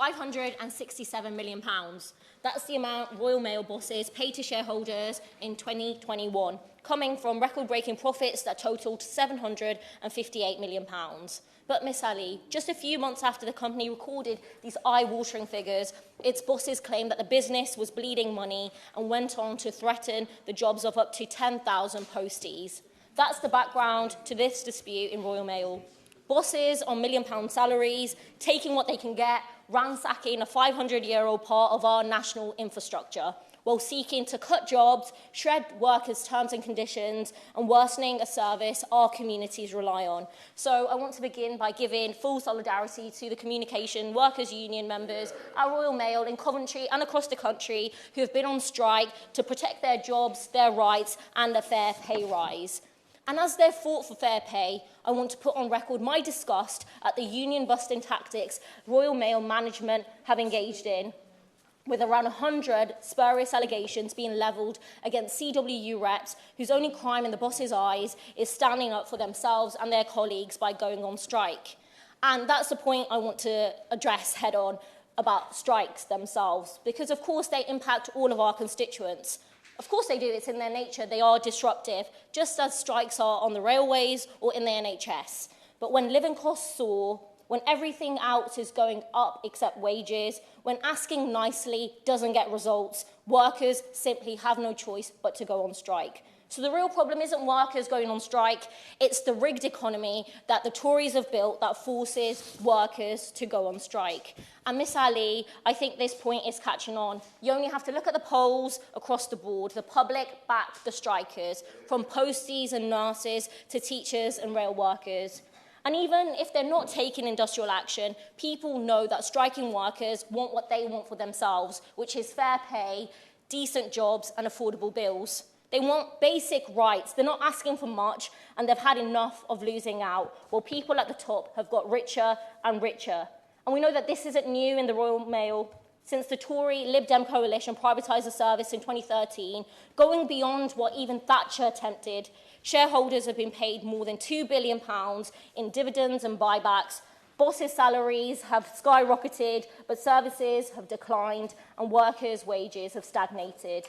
£567 million. That's the amount Royal Mail bosses paid to shareholders in 2021, coming from record-breaking profits that totalled £758 million. But Miss Ali, just a few months after the company recorded these eye-watering figures, its bosses claimed that the business was bleeding money and went on to threaten the jobs of up to 10,000 posties. That's the background to this dispute in Royal Mail. Bosses on £1 million salaries, taking what they can get, ransacking a 500-year-old part of our national infrastructure, while seeking to cut jobs, shred workers' terms and conditions, and worsening a service our communities rely on. So I want to begin by giving full solidarity to the Communication Workers' Union members at Royal Mail in Coventry and across the country who have been on strike to protect their jobs, their rights, and a fair pay rise. And as they've fought for fair pay, I want to put on record my disgust at the union-busting tactics Royal Mail management have engaged in, with around 100 spurious allegations being levelled against CWU reps whose only crime in the boss's eyes is standing up for themselves and their colleagues by going on strike. And that's the point I want to address head-on about strikes themselves, because of course they impact all of our constituents. Of course they do, it's in their nature, they are disruptive, just as strikes are on the railways or in the NHS. But when living costs soar, when everything else is going up except wages, when asking nicely doesn't get results, workers simply have no choice but to go on strike. So the real problem isn't workers going on strike, it's the rigged economy that the Tories have built that forces workers to go on strike. And Miss Ali, I think this point is catching on. You only have to look at the polls across the board. The public backed the strikers, from posties and nurses to teachers and rail workers. And even if they're not taking industrial action, people know that striking workers want what they want for themselves, which is fair pay, decent jobs, and affordable bills. They want basic rights. They're not asking for much, and they've had enough of losing out, while people at the top have got richer and richer. And we know that this isn't new in the Royal Mail. Since the Tory Lib Dem coalition privatised the service in 2013, going beyond what even Thatcher attempted, shareholders have been paid more than £2 billion in dividends and buybacks. Bosses' salaries have skyrocketed, but services have declined, and workers' wages have stagnated.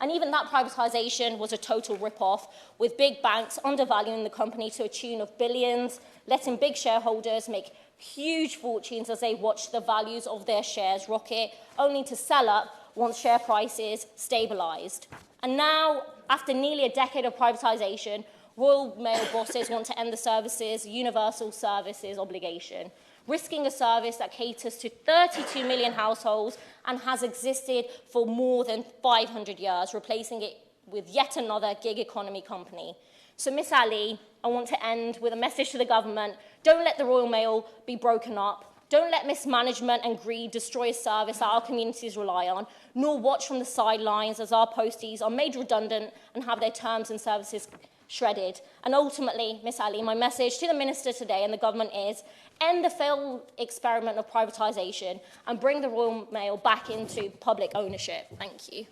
And even that privatisation was a total rip-off, with big banks undervaluing the company to a tune of billions, letting big shareholders make huge fortunes as they watched the values of their shares rocket, only to sell up once share prices stabilised. And now, after nearly a decade of privatisation, Royal Mail bosses want to end the service's universal services obligation, risking a service that caters to 32 million households and has existed for more than 500 years, replacing it with yet another gig economy company. So, Miss Ali, I want to end with a message to the government. Don't let the Royal Mail be broken up. Don't let mismanagement and greed destroy a service that our communities rely on, nor watch from the sidelines as our posties are made redundant and have their terms and services shredded. And ultimately, Miss Ali, my message to the Minister today and the government is end the failed experiment of privatisation and bring the Royal Mail back into public ownership. Thank you.